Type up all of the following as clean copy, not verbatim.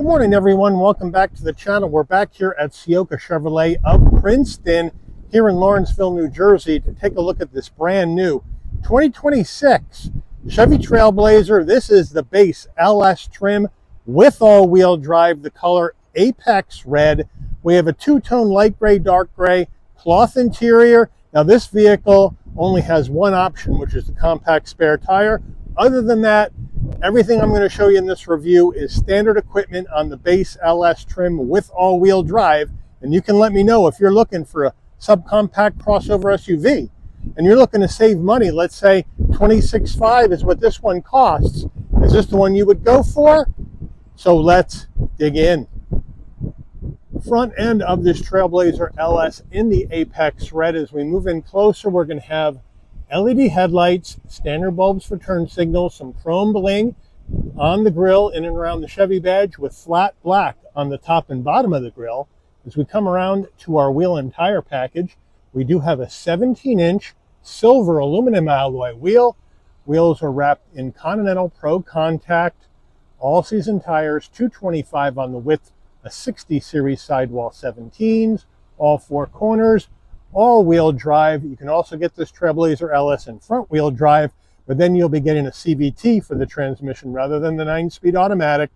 Good morning, everyone. Welcome back to the channel. We're back here at Ciocca Chevrolet of Princeton here in Lawrenceville, New Jersey to take a look at this brand new 2026 Chevy Trailblazer. This is the base LS trim with all-wheel drive, the color Apex Red. We have a two-tone light gray, dark gray, cloth interior. Now this vehicle only has one option, which is the compact spare tire. Other than that, everything I'm going to show you in this review is standard equipment on the base LS trim with all-wheel drive. And you can let me know if you're looking for a subcompact crossover SUV and you're looking to save money. Let's say $26,500 is what this one costs. Is this the one you would go for? So let's dig in. Front end of this Trailblazer LS in the Apex Red. As we move in closer, we're going to have LED headlights, standard bulbs for turn signals, some chrome bling on the grille in and around the Chevy badge with flat black on the top and bottom of the grille. As we come around to our wheel and tire package, we do have a 17-inch silver aluminum alloy wheel. Wheels are wrapped in Continental Pro Contact, all-season tires, 225 on the width, a 60 series sidewall 17s, all four corners, all-wheel drive. You can also get this Trailblazer LS in front-wheel drive, but then you'll be getting a CVT for the transmission rather than the 9-speed automatic.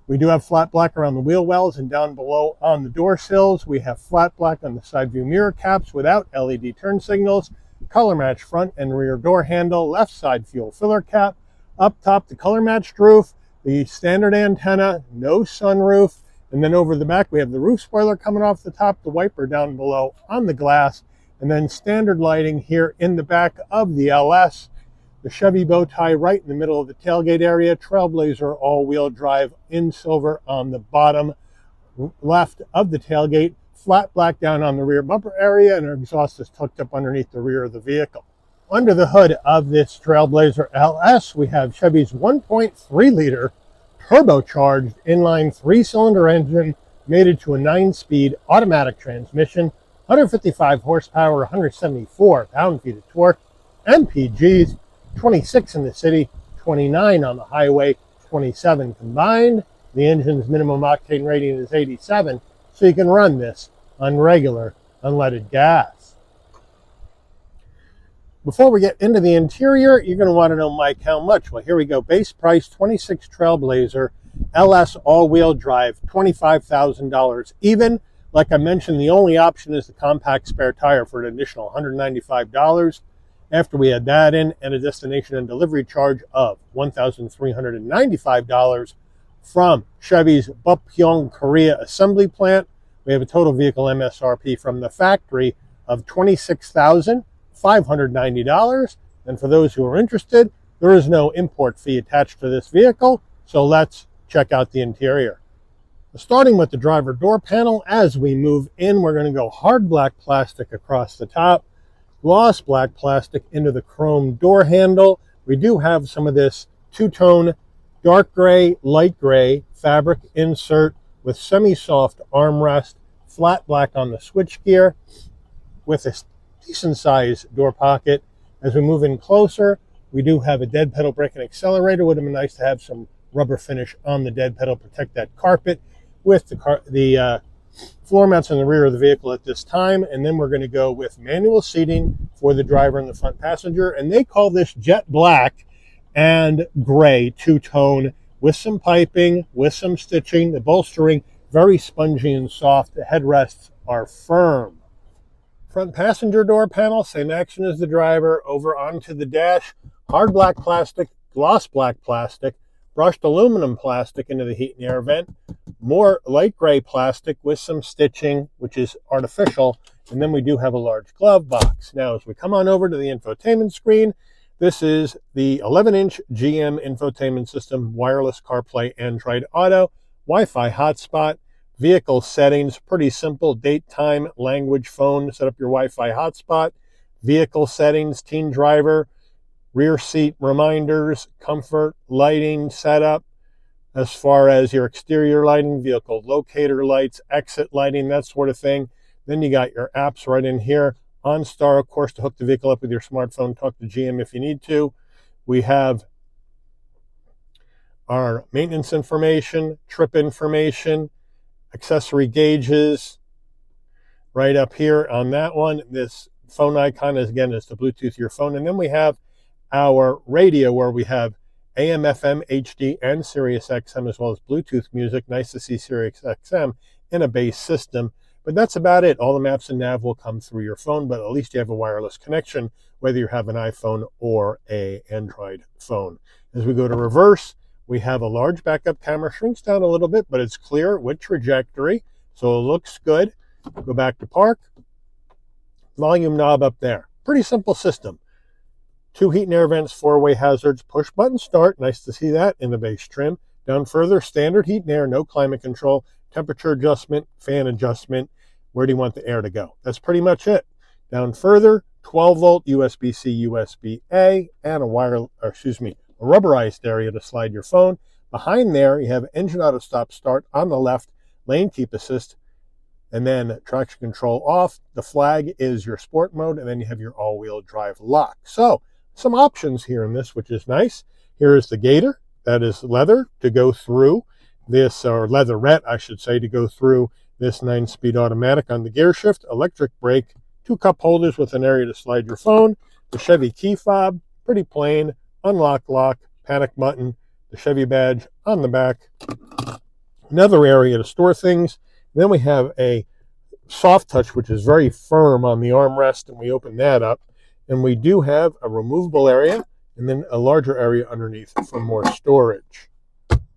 We do have flat black around the wheel wells and down below on the door sills. We have flat black on the side view mirror caps without LED turn signals, color match front and rear door handle, left side fuel filler cap, up top the color matched roof, the standard antenna, no sunroof. And then over the back, we have the roof spoiler coming off the top, the wiper down below on the glass, and then standard lighting here in the back of the LS. The Chevy bow tie right in the middle of the tailgate area. Trailblazer all-wheel drive in silver on the bottom left of the tailgate. Flat black down on the rear bumper area, and our exhaust is tucked up underneath the rear of the vehicle. Under the hood of this Trailblazer LS, we have Chevy's 1.3-liter turbocharged inline 3-cylinder engine mated to a 9-speed automatic transmission, 155 horsepower, 174 pound-feet of torque, MPGs, 26 in the city, 29 on the highway, 27 combined. The engine's minimum octane rating is 87, so you can run this on regular unleaded gas. Before we get into the interior, you're going to want to know, Mike, how much? Well, here we go. Base price, 26 Trailblazer, LS all-wheel drive, $25,000 even. Like I mentioned, the only option is the compact spare tire for an additional $195. After we add that in, and a destination and delivery charge of $1,395 from Chevy's Bupyeong, Korea assembly plant, we have a total vehicle MSRP from the factory of $26,590. And for those who are interested, there is no import fee attached to this vehicle. So let's check out the interior. Starting with the driver door panel, as we move in, we're going to go hard black plastic across the top, gloss black plastic into the chrome door handle. We do have some of this two-tone dark gray, light gray fabric insert with semi-soft armrest, flat black on the switchgear with a decent sized door pocket. As we move in closer, we do have a dead pedal brake and accelerator. Would have been nice to have some rubber finish on the dead pedal, protect that carpet with the floor mats in the rear of the vehicle at this time. And then we're going to go with manual seating for the driver and the front passenger. And they call this jet black and gray two-tone with some piping, with some stitching. The bolstering, very spongy and soft. The headrests are firm. Front passenger door panel, same action as the driver. Over onto the dash, hard black plastic, gloss black plastic, brushed aluminum plastic into the heat and air vent, more light gray plastic with some stitching, which is artificial, and then we do have a large glove box. Now, as we come on over to the infotainment screen, this is the 11-inch GM infotainment system, wireless CarPlay, Android Auto, Wi-Fi hotspot, vehicle settings, pretty simple, date, time, language, phone, set up your Wi-Fi hotspot, vehicle settings, teen driver, rear seat reminders, comfort, lighting setup, as far as your exterior lighting, vehicle locator lights, exit lighting, that sort of thing. Then you got your apps right in here. OnStar, of course, to hook the vehicle up with your smartphone, talk to GM if you need to. We have our maintenance information, trip information, accessory gauges right up here on that one. This phone icon is, again, is to Bluetooth your phone. And then we have our radio where we have AM, FM, HD, and Sirius XM, as well as Bluetooth music. Nice to see Sirius XM in a base system. But that's about it. All the maps and nav will come through your phone, but at least you have a wireless connection, whether you have an iPhone or an Android phone. As we go to reverse, we have a large backup camera. Shrinks down a little bit, but it's clear with trajectory, so it looks good. Go back to park. Volume knob up there. Pretty simple system. 2 heat and air vents, 4-way hazards, push button start. Nice to see that in the base trim. Down further, standard heat and air, no climate control, temperature adjustment, fan adjustment. Where do you want the air to go? That's pretty much it. Down further, 12-volt USB-C, USB-A, and a rubberized area to slide your phone. Behind there, you have engine auto stop start on the left, lane keep assist, and then traction control off. The flag is your sport mode, and then you have your all-wheel drive lock. So, some options here in this, which is nice. Here is the Gator. That is leather to go through this, or leatherette, I should say, to go through this 9-speed automatic on the gear shift. Electric brake, 2 cup holders with an area to slide your phone. The Chevy key fob, pretty plain. Unlock lock, panic button, the Chevy badge on the back. Another area to store things. Then we have a soft touch, which is very firm on the armrest, and we open that up. And we do have a removable area, and then a larger area underneath for more storage.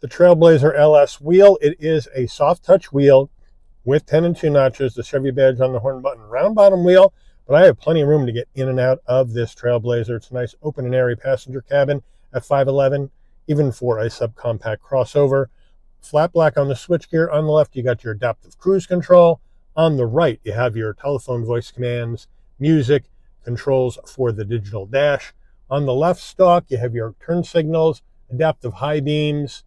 The Trailblazer LS wheel, it is a soft touch wheel with 10 and 2 notches, the Chevy badge on the horn button, round bottom wheel, but I have plenty of room to get in and out of this Trailblazer. It's a nice open and airy passenger cabin at 5'11", even for a subcompact crossover. Flat black on the switchgear. On the left, you got your adaptive cruise control. On the right, you have your telephone voice commands, music, controls for the digital dash. On the left stalk, you have your turn signals, adaptive high beams.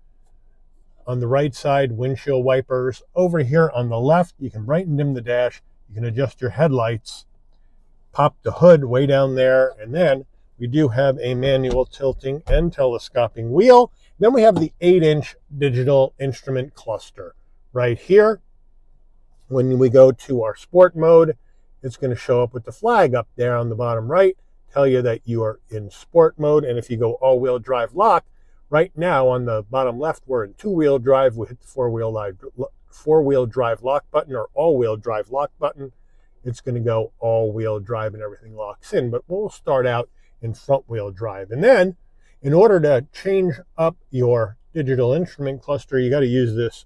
On the right side, windshield wipers. Over here on the left, you can brighten and dim the dash. You can adjust your headlights. Pop the hood way down there. And then we do have a manual tilting and telescoping wheel. Then we have the 8-inch digital instrument cluster right here. When we go to our sport mode, it's going to show up with the flag up there on the bottom right, tell you that you are in sport mode. And if you go all-wheel drive lock, right now on the bottom left, we're in 2-wheel drive. We hit the 4-wheel drive lock button or all-wheel drive lock button. It's going to go all-wheel drive and everything locks in. But we'll start out in front-wheel drive. And then, in order to change up your digital instrument cluster, you got to use this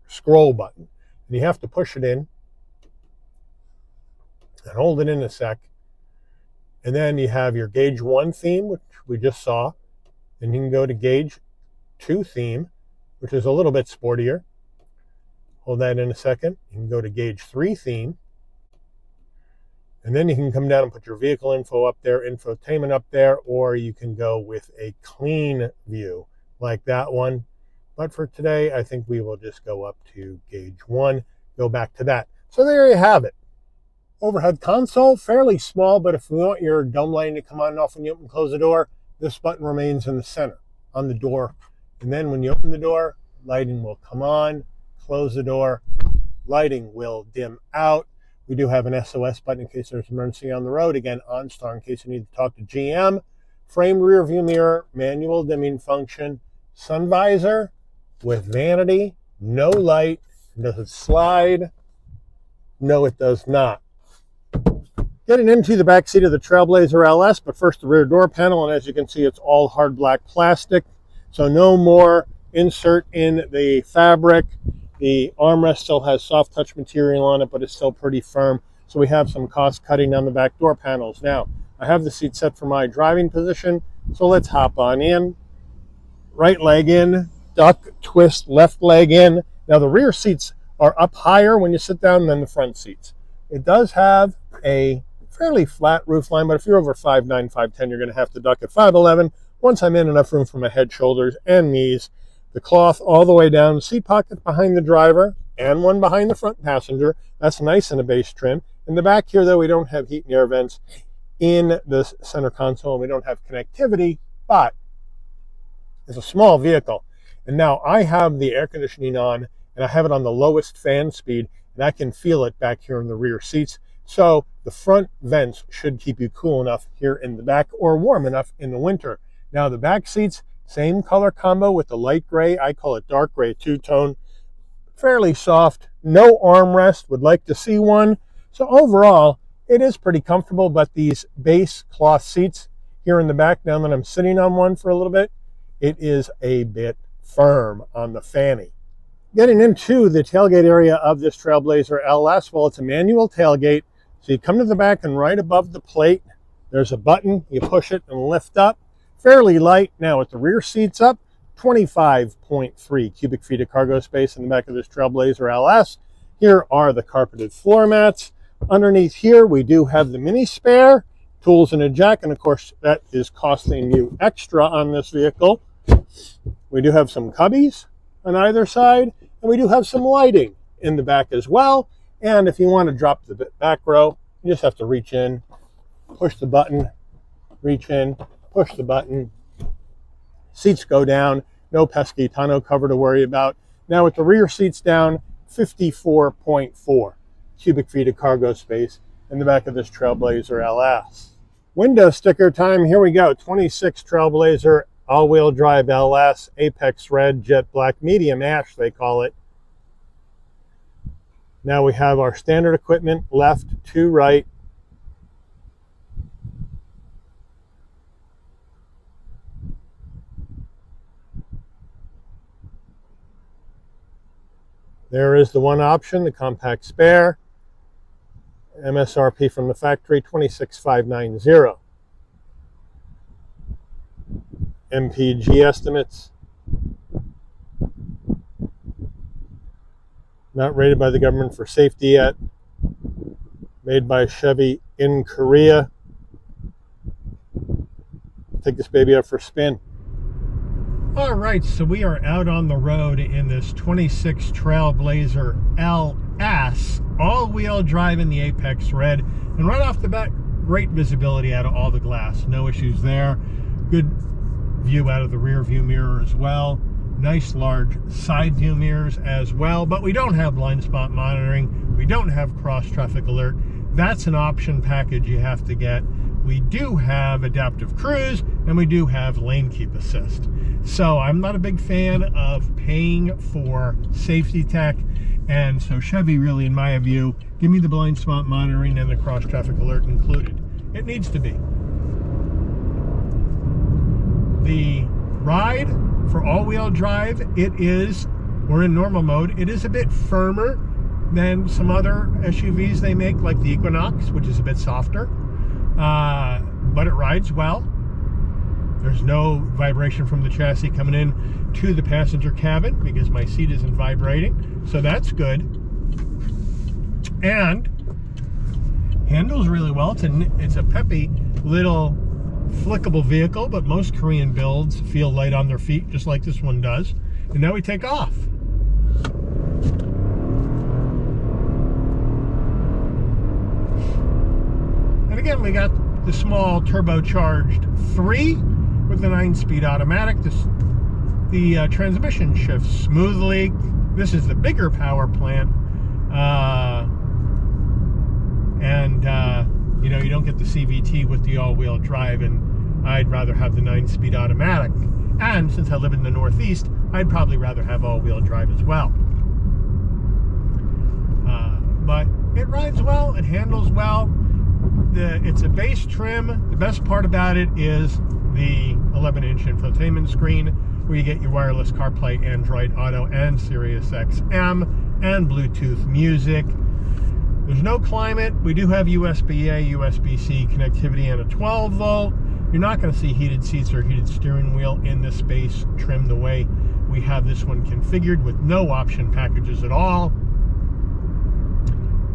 scroll button. And you have to push it in and hold it in a sec. And then you have your Gauge 1 theme, which we just saw. And you can go to Gauge 2 theme, which is a little bit sportier. Hold that in a second. You can go to Gauge 3 theme. And then you can come down and put your vehicle info up there, infotainment up there, or you can go with a clean view like that one. But for today, I think we will just go up to Gauge 1, go back to that. So there you have it. Overhead console, fairly small, but if you want your dome lighting to come on and off when you open and close the door, this button remains in the center on the door. And then when you open the door, lighting will come on, close the door, lighting will dim out. We do have an SOS button in case there's an emergency on the road. Again, OnStar in case you need to talk to GM. Frame rear view mirror, manual dimming function, sun visor with vanity, no light. Does it slide? No, it does not. Getting into the back seat of the Trailblazer LS, but first the rear door panel, and as you can see, it's all hard black plastic. So no more insert in the fabric. The armrest still has soft touch material on it, but it's still pretty firm. So we have some cost cutting on the back door panels. Now, I have the seat set for my driving position, so let's hop on in. Right leg in, duck, twist, left leg in. Now the rear seats are up higher when you sit down than the front seats. It does have a fairly flat roof line, but if you're over 5'9", 5'10", you're going to have to duck at 5'11". Once I'm in, enough room for my head, shoulders, and knees. The cloth all the way down, seat pocket behind the driver, and one behind the front passenger. That's nice in a base trim. In the back here, though, we don't have heat and air vents in the center console, and we don't have connectivity, but it's a small vehicle. And now I have the air conditioning on, and I have it on the lowest fan speed, and I can feel it back here in the rear seats. So the front vents should keep you cool enough here in the back, or warm enough in the winter. Now the back seats, same color combo with the light gray. I call it dark gray two-tone. Fairly soft, no armrest, would like to see one. So overall, it is pretty comfortable, but these base cloth seats here in the back, now that I'm sitting on one for a little bit, it is a bit firm on the fanny. Getting into the tailgate area of this Trailblazer LS, well, it's a manual tailgate. So you come to the back, and right above the plate, there's a button. You push it and lift up. Fairly light. Now with the rear seats up, 25.3 cubic feet of cargo space in the back of this Trailblazer LS. Here are the carpeted floor mats. Underneath here, we do have the mini spare, tools and a jack, and of course that is costing you extra on this vehicle. We do have some cubbies on either side, and we do have some lighting in the back as well. And if you want to drop the back row, you just have to reach in, push the button, reach in, push the button. Seats go down, no pesky tonneau cover to worry about. Now with the rear seats down, 54.4 cubic feet of cargo space in the back of this Trailblazer LS. Window sticker time, here we go. 26 Trailblazer all-wheel drive LS, Apex Red, Jet Black, Medium Ash they call it. Now we have our standard equipment, left to right. There is the one option, the compact spare. MSRP from the factory, $26,590. MPG estimates. Not rated by the government for safety yet. Made by Chevy in Korea. Take this baby up for a spin. All right, so we are out on the road in this 26 Trailblazer LS, all-wheel drive in the Apex Red, and right off the bat, great visibility out of all the glass. No issues there. Good view out of the rear view mirror as well. Nice large side view mirrors as well, but we don't have blind spot monitoring. We don't have cross traffic alert. That's an option package you have to get. We do have adaptive cruise, and we do have lane keep assist. So I'm not a big fan of paying for safety tech, and so Chevy really, in my view, give me the blind spot monitoring and the cross traffic alert included. It needs to be. The ride for all-wheel drive, we're in normal mode. It is a bit firmer than some other SUVs they make, like the Equinox, which is a bit softer. But it rides well. There's no vibration from the chassis coming in to the passenger cabin because my seat isn't vibrating, so that's good. And handles really well. It's a peppy little flickable vehicle, but most Korean builds feel light on their feet, just like this one does. And now we take off. And again, we got the small turbocharged 3 with the 9-speed automatic. The transmission shifts smoothly. This is the bigger power plant, you know, you don't get the CVT with the all-wheel drive, and I'd rather have the 9-speed automatic. And since I live in the Northeast, I'd probably rather have all-wheel drive as well. But it rides well, it handles well. It's a base trim. The best part about it is the 11-inch infotainment screen, where you get your wireless CarPlay, Android Auto, and Sirius XM, and Bluetooth music. There's no climate. We do have USB-A, USB-C connectivity, and a 12-volt. You're not going to see heated seats or heated steering wheel in this base trim the way we have this one configured, with no option packages at all.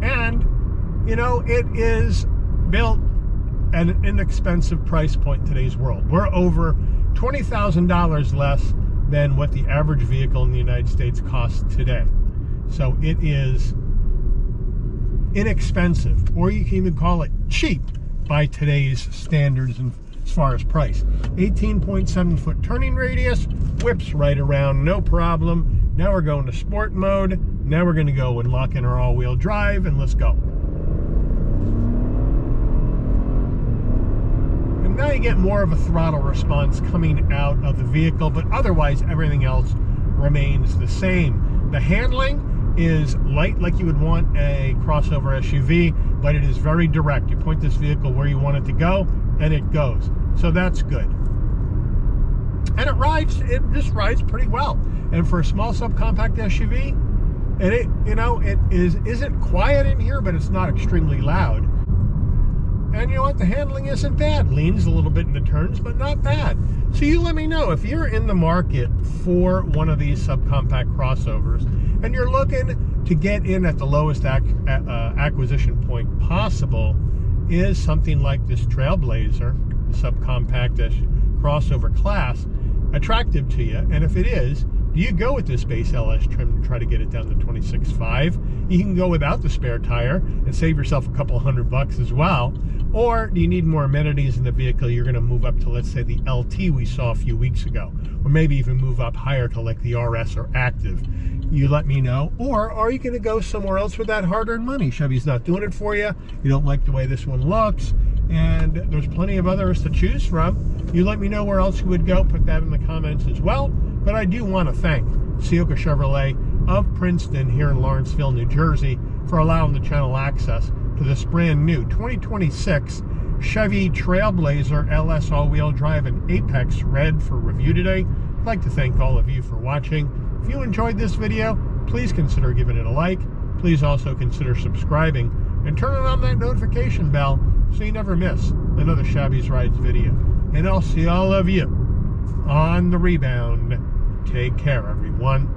And, you know, it is built at an inexpensive price point in today's world. We're over $20,000 less than what the average vehicle in the United States costs today. So it is inexpensive, or you can even call it cheap by today's standards and as far as price. 18.7 foot turning radius, whips right around, no problem. Now we're going to sport mode. Now we're going to go and lock in our all-wheel drive, and let's go. And now you get more of a throttle response coming out of the vehicle, but otherwise everything else remains the same. The handling is light like you would want a crossover SUV, but it is very direct. You point this vehicle where you want it to go, and it goes. So that's good. And it just rides pretty well. And for a small subcompact SUV, it isn't quiet in here, but it's not extremely loud. And you know what? The handling isn't bad. Leans a little bit in the turns, but not bad. So you let me know if you're in the market for one of these subcompact crossovers and you're looking to get in at the lowest acquisition point possible. Is something like this Trailblazer, the subcompact crossover class, attractive to you? And if it is, do you go with this base LS trim and try to get it down to 26.5? You can go without the spare tire and save yourself a couple $100 as well. Or do you need more amenities in the vehicle? You're going to move up to, let's say, the LT we saw a few weeks ago, or maybe even move up higher to like the RS or Active. You let me know. Or are you going to go somewhere else with that hard-earned money? Chevy's not doing it for you. You don't like the way this one looks, and there's plenty of others to choose from. You let me know where else you would go. Put that in the comments as well. But I do want to thank Ciocca Chevrolet of Princeton here in Lawrenceville, New Jersey, for allowing the channel access to this brand new 2026 Chevy Trailblazer LS all-wheel drive in Apex Red for review today. I'd like to thank all of you for watching. If you enjoyed this video, please consider giving it a like. Please also consider subscribing and turning on that notification bell so you never miss another Shabby's Rides video. And I'll see all of you on the rebound. Take care, everyone.